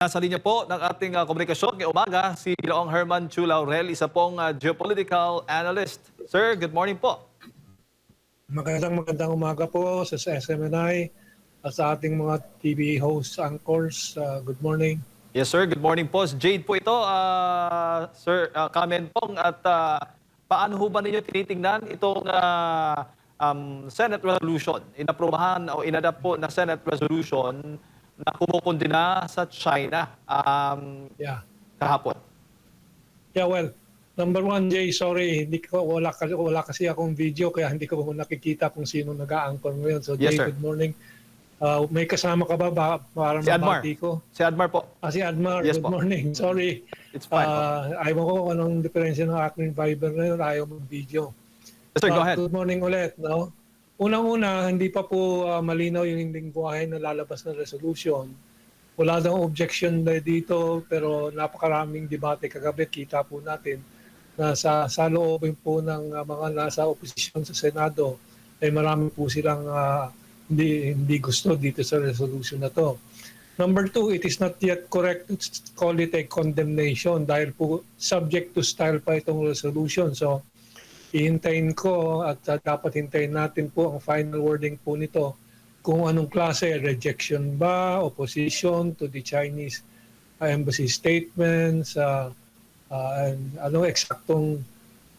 Nasa linya po ng ating komunikasyon ngayong umaga si Ginoong Herman Chu Laurel, isa pong geopolitical analyst. Sir, good morning po. Magandang umaga po sa SMNI at sa ating mga TV hosts, anchors. Good morning. Yes sir, good morning po. Jade po ito, sir, comment pong at paano ho ba ninyo tinitingnan itong Senate resolution? Inaprubahan o inadapt po na Senate resolution na kumukundina sa China Yeah. kahapon. Yeah, well, number one, Jay, sorry, wala kasi akong video kaya hindi ko nakikita kung sino nag-a-anchor ngayon. So, Yes, Jay, sir. good morning. May kasama ka ba para Si Admar. mabati ko? Si Admar po. Si Admar, Yes good po. morning. Sorry. It's fine po. Ayaw ko kung anong diferensya ng aking Viber ngayon, ayaw mag-video. Yes sir, go ahead. Good morning ulit. No? Unang-una, hindi pa po malinaw yung lingwahe na lalabas na resolution. Wala daw objection dito pero napakaraming debate kagabi. Kita po natin na sa loobin po ng mga nasa oposisyon sa Senado ay marami po silang hindi gusto dito sa resolution na to. Number two, it is not yet correct to call it a condemnation dahil po subject to style pa itong resolution. So, ihintayin ko at dapat hintayin natin po ang final wording po nito kung anong klase, rejection ba, opposition to the Chinese embassy statements, and anong eksaktong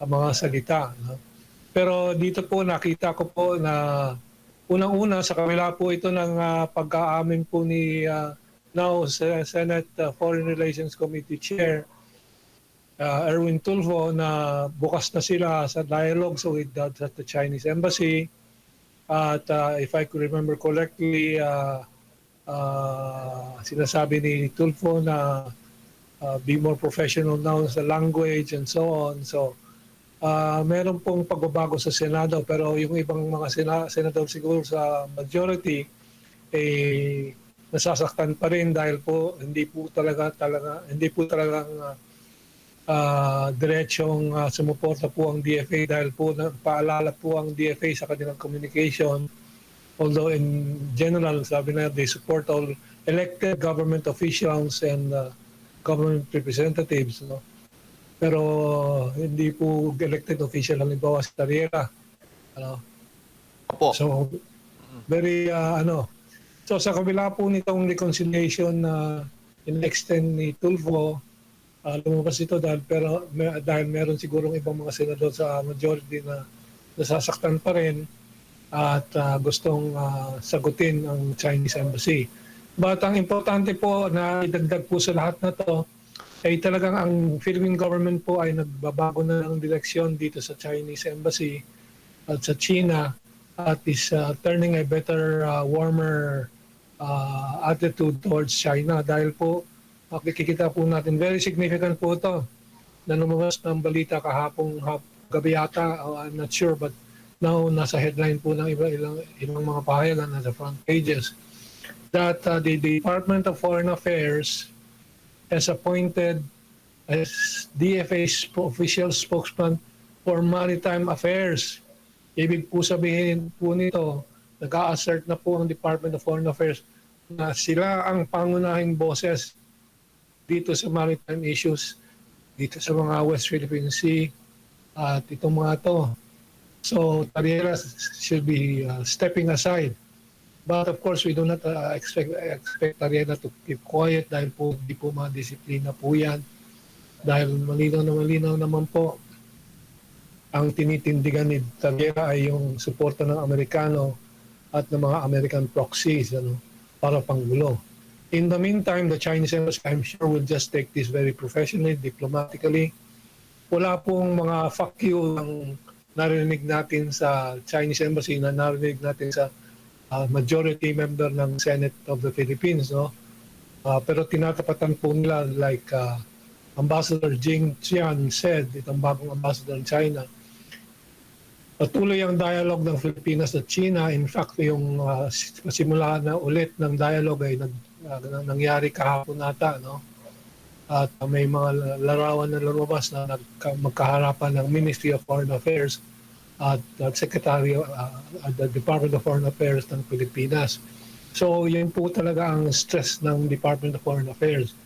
mga salita. No? Pero dito po nakita ko po na unang-una sa kabila po ito ng pag-aamin po ni now Senate Foreign Relations Committee Chair Erwin Tulfo na bukas na sila sa dialogues with the Chinese Embassy. At if I could remember correctly, sinasabi ni Tulfo na be more professional now sa language and so on. So, meron pong pagbabago sa Senado pero yung ibang mga senador siguro sa majority nasasaktan pa rin dahil po hindi po talagang diretsong sumuporta po ang DFA dahil po paalala po ang DFA sa kanilang communication. Although in general, sabi na they support all elected government officials and government representatives. No? Pero hindi po elected official, halimbawa si Tariera. Opo. So, very, So sa kabila po nitong reconciliation na in-extend ni Tulfo, lumabas ito dahil meron sigurong ibang mga senador sa majority na nasasaktan pa rin at gustong sagutin ang Chinese Embassy. But ang importante po na idagdag po sa lahat na to ay talagang ang Philippine government po ay nagbabago na ng direksyon dito sa Chinese Embassy at sa China at is turning a better, warmer attitude towards China dahil po makikita po natin, very significant po ito na lumabas ng balita kahapong gabi yata, I'm not sure, but now nasa headline po ng ilang mga pahayagan nasa front pages that the Department of Foreign Affairs has appointed as DFA's official spokesman for maritime affairs. Ibig po sabihin po nito, nag-a-assert na po ang Department of Foreign Affairs na sila ang pangunahing boses dito sa maritime issues, dito sa mga West Philippine Sea, at itong mga to. So, Tariera should be stepping aside. But of course, we do not expect Tariera to keep quiet dahil po di po madisiplina po yan. Dahil malinaw naman po ang tinitindigan ni Tariera ay yung suporta ng Amerikano at ng mga American proxies para panggulo. In the meantime, the Chinese Embassy, I'm sure, will just take this very professionally, diplomatically. Wala pong mga fuck you ang narinig natin sa Chinese Embassy na narinig natin sa majority member ng Senate of the Philippines. No? Pero tinatapatan po nila like Ambassador Jing Qian said, itong bagong ambassador ng China. Patuloy ang dialogue ng Pilipinas at China. In fact, yung simula na ulit ng dialogue ay nangyari kahapon nata, no? At may mga larawan na lumabas na magkaharapan ng Ministry of Foreign Affairs at Secretary at the Department of Foreign Affairs ng Pilipinas. So yun po talaga ang stress ng Department of Foreign Affairs.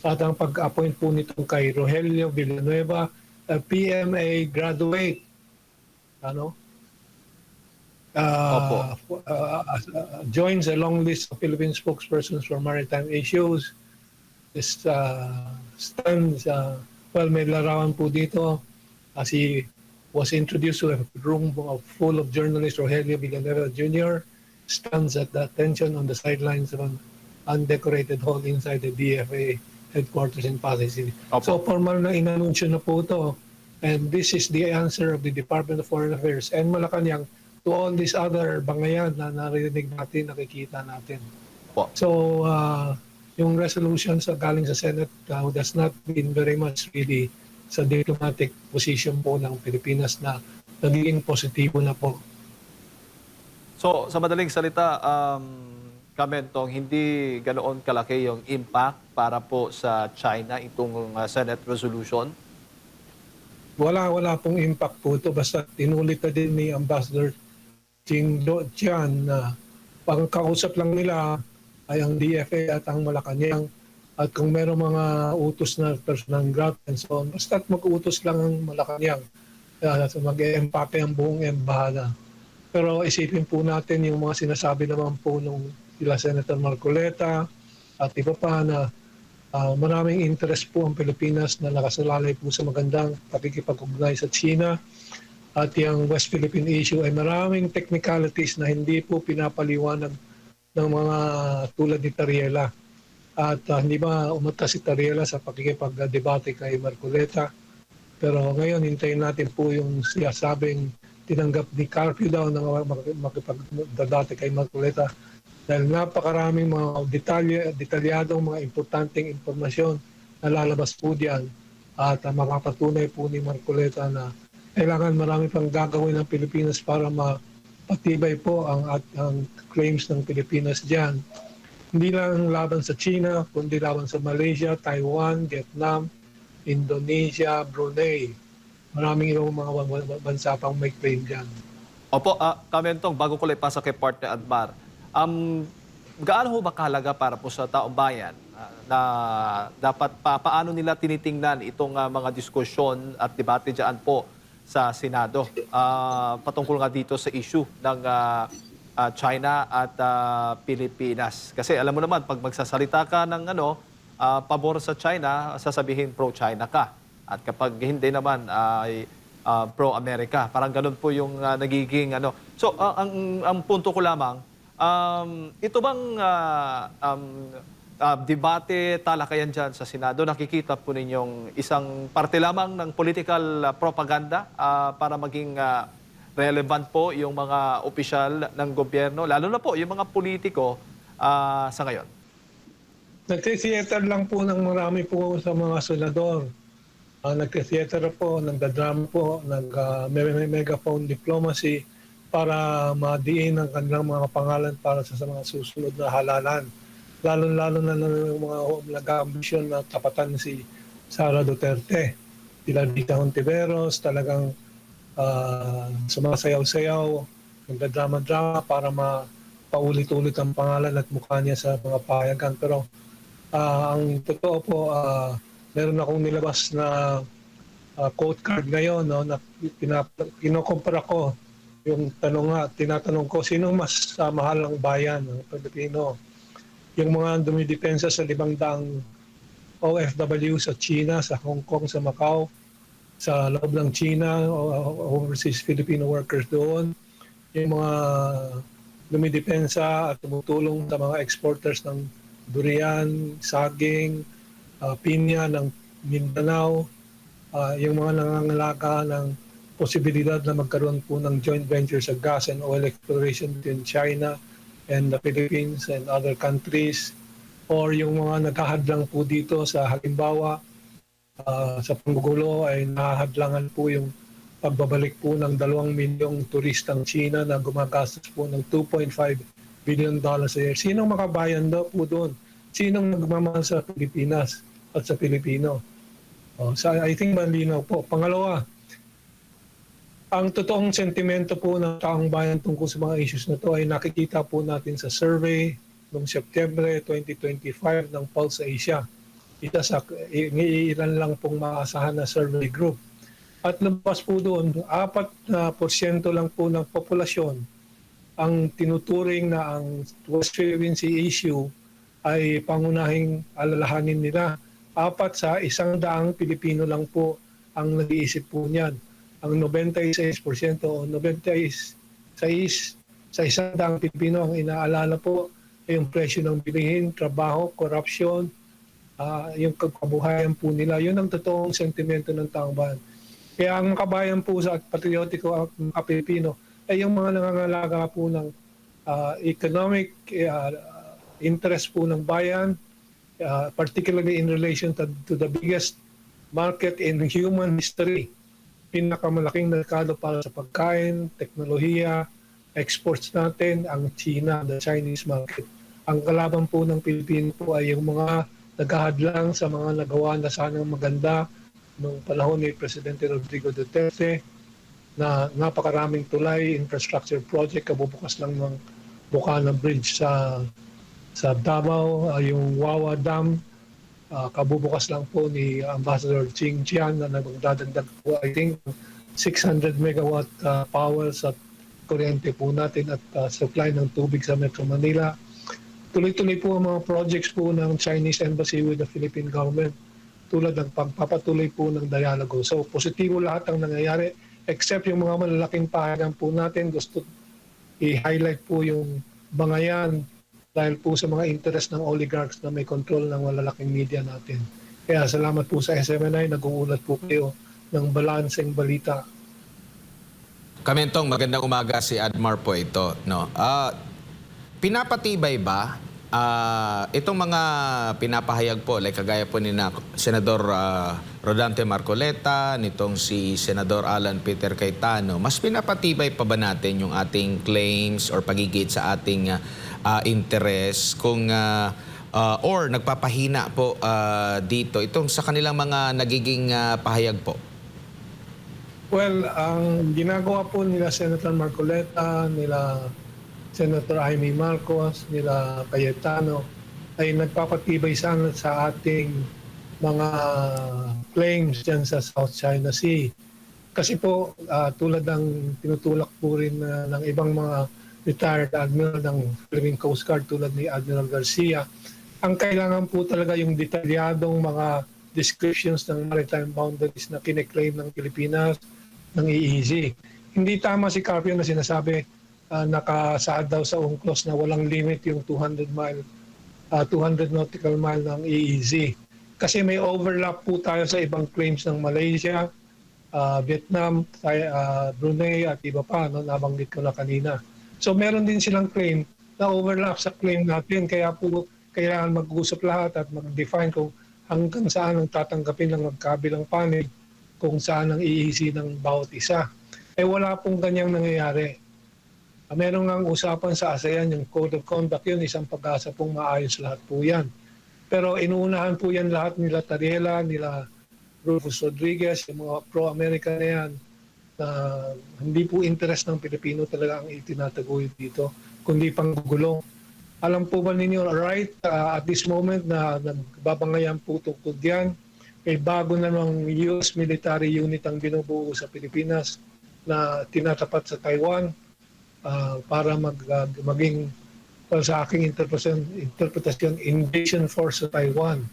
At ang pag-appoint po nitong kay Rogelio Villanueva, a PMA graduate, ano, Opo. joins a long list of Philippine spokespersons for maritime issues. This stands, well, may larawan po dito as he was introduced to a room full of journalists. Rogelio Villanueva Jr. stands at the attention on the sidelines of an undecorated hall inside the DFA headquarters in Pasay City. Opo. So formal na inanunsyo na po ito. And this is the answer of the Department of Foreign Affairs and Malacanang to all these other bangayan na narinig natin, nakikita natin. Opo. So, yung resolution sa galing sa Senate does not mean very much really sa diplomatic position po ng Pilipinas na nagiging positibo na po. So, sa madaling salita, Kamentong, hindi ganoon kalaki yung impact para po sa China itong Senate resolution? Wala pong impact po ito. Basta tinulit na din ni Ambassador Jing Jian na pangkausap lang nila ay ang DFA at ang Malacanang. At kung meron mga utos na personal grant and so on, basta mag-utos lang ang Malacanang. So mag-e-empake ang buong embahada. Pero isipin po natin yung mga sinasabi naman po nung sila Senator Marcoleta at iba pa na maraming interest po ang Pilipinas na nakasalalay po sa magandang pakikipag-ugnay sa China. At yung West Philippine issue ay maraming technicalities na hindi po pinapaliwanag ng mga tulad ni Tariela. At hindi ba umata si Tariela sa pakikipag-debate kay Marcoleta. Pero ngayon, hintayin natin po yung siyasabing tinanggap ni Carpio daw na makipag-debate kay Marcoleta. Dahil napakaraming mga detalyadong mga importanteng impormasyon na lalabas po diyan. At makapatunay po ni Marcoleta na kailangan marami pang gagawin ng Pilipinas para mapatibay po ang claims ng Pilipinas diyan. Hindi lang laban sa China, kundi laban sa Malaysia, Taiwan, Vietnam, Indonesia, Brunei. Maraming ibang mga bansa pang may claim diyan. Opo, Kamentong, bago ko lang ipasa kay Partner Admar, gaano ho ba kahalaga para po sa taong bayan na dapat paano nila tinitingnan itong mga diskusyon at debate dyan po sa Senado patungkol nga dito sa issue ng China at Pilipinas? Kasi alam mo naman, pag magsasalita ka ng pabor sa China, sasabihin pro-China ka. At kapag hindi naman ay pro-America. Parang ganun po yung nagiging So, ang punto ko lamang, ito bang debate, talakayan dyan sa Senado, nakikita po ninyong isang parte lamang ng political propaganda para maging relevant po yung mga opisyal ng gobyerno, lalo na po yung mga politiko sa ngayon? Nagtiteater lang po ng marami po sa mga senador. Nagtiteater po, nagdadrama po, megaphone diplomacy para madiin ang kanilang mga pangalan para sa mga susunod na halalan. Lalo-lalo na ng mga nag-ambisyon na tapatan si Sara Duterte. Sila Rita Hontiveros, talagang sumasayaw-sayaw, nagdadrama-drama para mapaulit-ulit ang pangalan at mukha niya sa mga payagan. Pero ang totoo po, meron akong nilabas na quote card ngayon, no, na kinokompara ko yung tinatanong ko, sino mas mahal ang bayan ng Pilipino? Yung mga dumidepensa sa 500 OFW sa China, sa Hong Kong, sa Macau, sa loob ng China, overseas Filipino workers doon. Yung mga dumidepensa at tumutulong sa mga exporters ng durian, saging, pinya ng Mindanao, yung mga nangangalaga ng posibilidad na magkaroon po ng joint venture sa gas and oil exploration between China and the Philippines and other countries, or yung mga naghahadlang po dito sa halimbawa sa panggugulo ay nahahadlangan po yung pagbabalik po ng 2 milyong turistang China na gumagastos po ng $2.5 billion a year. Sinong makabayan daw po doon? Sinong nagmamahal sa Pilipinas at sa Pilipino? So I think malinaw po. Pangalawa, ang totoong sentimento po ng taong bayan tungkol sa mga issues na to ay nakikita po natin sa survey, noong September 2025 ng Pulse Asia. Isa sa ilan lang pong maasahan na survey group. At lumabas po doon, 4% lang po ng populasyon ang tinuturing na ang West Philippine Sea issue ay pangunahing alalahanin nila. 4 sa 100 Pilipino lang po ang nag-iisip po niyan. Ang 96% o 96 sa 100 Pilipino ang inaalala po ay yung presyo ng bilihin, trabaho, corruption, yung kabuhayan po nila. Yun ang totoong sentimento ng taong bayan. Kaya ang kabayan po sa patriotiko at mga Pilipino ay yung mga nangangalaga po ng economic interest po ng bayan, particularly in relation to the biggest market in human history. Pinakamalaking merkado para sa pagkain, teknolohiya, exports natin, ang China, the Chinese market. Ang kalaban po ng Pilipino po ay yung mga naghahadlang sa mga nagawa na sanang maganda noong panahon ni Presidente Rodrigo Duterte na napakaraming tulay, infrastructure project, kabubukas lang ng Bukana Bridge sa Davao, yung Wawa Dam, kabubukas lang po ni Ambassador Ching Chian na nagdadagdag po, I think, 600 megawatt power sa kuryente po natin at supply ng tubig sa Metro Manila. Tuloy-tuloy po ang mga projects po ng Chinese Embassy with the Philippine government tulad ng pagpapatuloy po ng dialogo. So positibo lahat ang nangyayari except yung mga malalaking pahayagan po natin. Gusto i-highlight po yung bangayan dahil po sa mga interest ng oligarchs na may control ng malalaking media natin. Kaya salamat po sa SMNI, nag-uulat po kayo ng balanseng balita. Kamentong, magandang umaga, si Admar po ito. No? Pinapatibay ba itong mga pinapahayag po, like kagaya po ni Senador Rodante Marcoleta, nitong si Senador Alan Peter Cayetano, mas pinapatibay pa ba natin yung ating claims or pagigit sa ating interest kung or nagpapahina po dito itong sa kanilang mga nagiging pahayag po? Well, ang ginagawa po nila Senator Marcoleta, nila Senator Jaime Marcos, nila Cayetano ay nagpapatibay sana sa ating mga claims dyan sa South China Sea. Kasi po tulad ng tinutulak po rin ng ibang mga retired admiral ng Philippine Coast Guard tulad ni Admiral Garcia, ang kailangan po talaga yung detalyadong mga descriptions ng maritime boundaries na kine-claim ng Pilipinas ng EEZ. Hindi tama si Carpio na sinasabi nakasaad daw sa UNCLOS na walang limit yung 200 nautical mile ng EEZ. Kasi may overlap po tayo sa ibang claims ng Malaysia, Vietnam, Brunei at iba pa, no, nabanggit ko na kanina. So meron din silang claim na overlap sa claim natin. Kaya po kailangan mag-usap lahat at mag-define kung hanggang saan ang tatanggapin ng magkabilang panig, kung saan ang EEZ ng bawat isa. Eh wala pong ganyang nangyayari. Meron ngang usapan sa ASEAN, yung Code of Conduct yun, isang pag-asa pong maayos lahat po yan. Pero inuunahan po yan lahat nila Tariela, nila Rufus Rodriguez, yung mga pro-America na yan, na hindi po interest ng Pilipino talaga ang itinataguyod dito, kundi panggulong. Alam po ba ninyo, right, at this moment na nagbabangayan po tungkol yan, may bago na ng US military unit ang binubuo sa Pilipinas na tinatapat sa Taiwan para maging sa aking interpretasyon, invasion force sa Taiwan.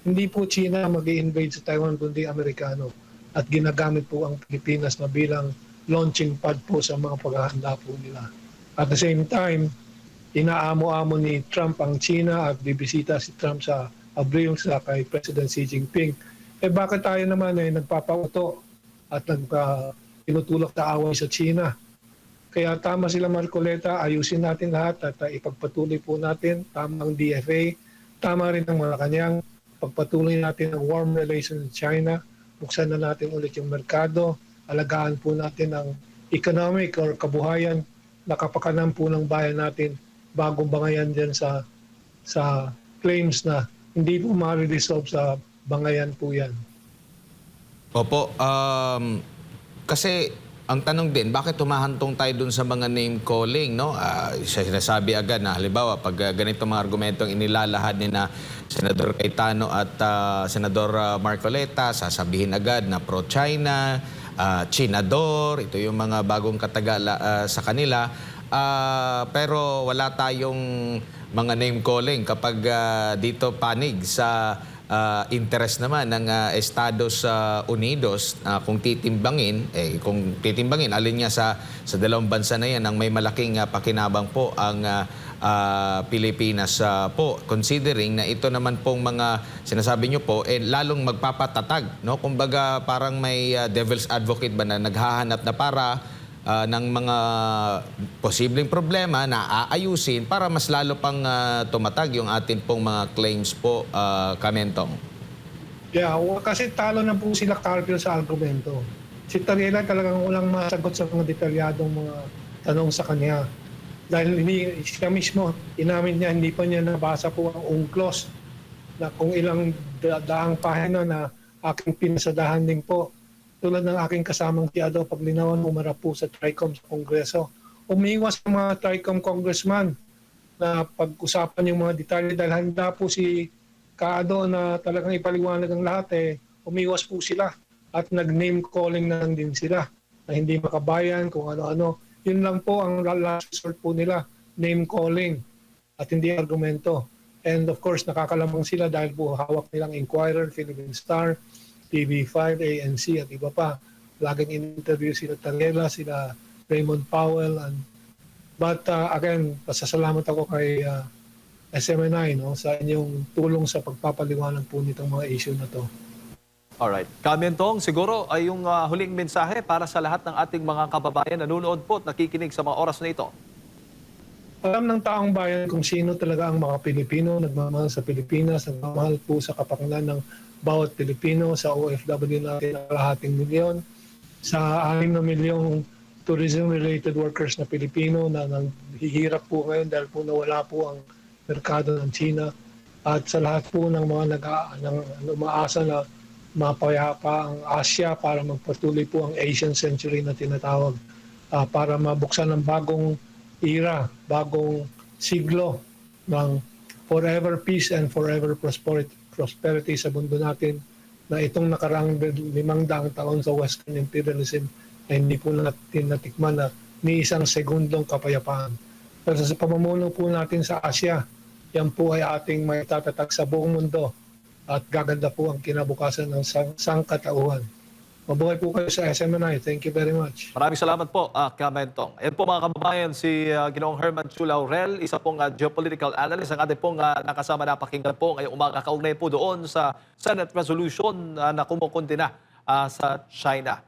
Hindi po China mag-i-invade sa Taiwan kundi Amerikano at ginagamit po ang Pilipinas na bilang launching pad po sa mga paghahanda po nila. At the same time, inaamo-amo ni Trump ang China at bibisita si Trump sa Abril sa kay President Xi Jinping. Eh bakit tayo naman ay nagpapauto at tinutulak na away sa China? Kaya tama sila Marcoleta, ayusin natin lahat at ipagpatuloy po natin, tama ang DFA, tama rin ang Malacanang, pagpatuloy natin ang warm relations with China, buksan na natin ulit yung merkado, alagaan po natin ang economic or kabuhayan na kapakanan po ng bayan natin bagong bangayan dyan sa claims na hindi po ma-resolve sa bangayan po yan. Opo, kasi ang tanong din, bakit humahantong tayo dun sa mga name calling, no? Sinasabi agad na halimbawa pag ganito mga argumentong inilalahad ni na Senador Cayetano at Senador Marcoleta, sasabihin agad na pro-China, Chinador, ito yung mga bagong katagala sa kanila. Pero wala tayong mga name calling kapag dito panig sa interest naman ng Estados Unidos. Kung titimbangin, alin niya sa dalawang bansa na yan ang may malaking pakinabang po ang Pilipinas po, considering na ito naman pong mga sinasabi nyo po lalong magpapatatag, no? Kumbaga parang may devil's advocate ba na naghahanap na para ng mga posibleng problema na aayusin para mas lalo pang tumatag yung atin pong mga claims po, Kamentong. Yeah, kasi talo na po sila Carpio sa argumento. Si Tariela talagang walang masagot sa mga detalyadong mga tanong sa kanya. Dahil siya mismo, inamin niya, hindi pa niya nabasa po ang UNCLOS na kung ilang daang pahina na aking pinasadahan din po. Tulad ng aking kasamang si Ado Paglinawan, umarap po sa TRICOM sa Kongreso. Umiwas ang mga TRICOM congressman na pag-usapan yung mga detalye dahil handa po si Kaado na talagang ipaliwanag ang lahat, umiwas po sila at nag-name calling na lang din sila na hindi makabayan kung ano-ano. Yun lang po ang last resort po nila, name calling at hindi argumento. And of course, nakakalamang sila dahil po hawak nilang Inquirer, Philippine Star, TV5, ANC at iba pa. Laging in-interview sila Tariela, sila Raymond Powell. But again, pasasalamat ako kay SMNI sa inyong tulong sa pagpapaliwanag po nitong mga issue na to. Alright. Kamentong, siguro ay yung huling mensahe para sa lahat ng ating mga kababayan na nanonood po at nakikinig sa mga oras na ito. Alam ng taong bayan kung sino talaga ang mga Pilipino, nagmamahal sa Pilipinas, nagmamahal po sa kapakanan ng bawat Pilipino, sa OFW natin ang kalahating milyon, sa 6 na milyong tourism-related workers na Pilipino na naghihirap po ngayon dahil po nawala po ang merkado ng China, at sa lahat po ng mga umaasa na mapayapa ang Asia para magpatuloy po ang Asian Century na tinatawag, para mabuksan ng bagong era, bagong siglo ng forever peace and forever prosperity sa mundo natin, na itong nakaraang 500 taon sa Western imperialism ay hindi po natin natikman na ni isang segundong kapayapaan. Pero sa pamumuno po natin sa Asia, yan po ay ating may tatatag sa buong mundo at gaganda po ang kinabukasan ng sangkatauhan. Mabuhay po kayo sa SMNI. Thank you very much. Maraming salamat po, Kamentong. Ayan po mga kababayan, si Ginoong Herman Chu Laurel, isa pong geopolitical analyst, ang ating pong nakasama na pakinggan po ngayong umaga, kaugnay po doon sa Senate resolution na kumukundina sa China.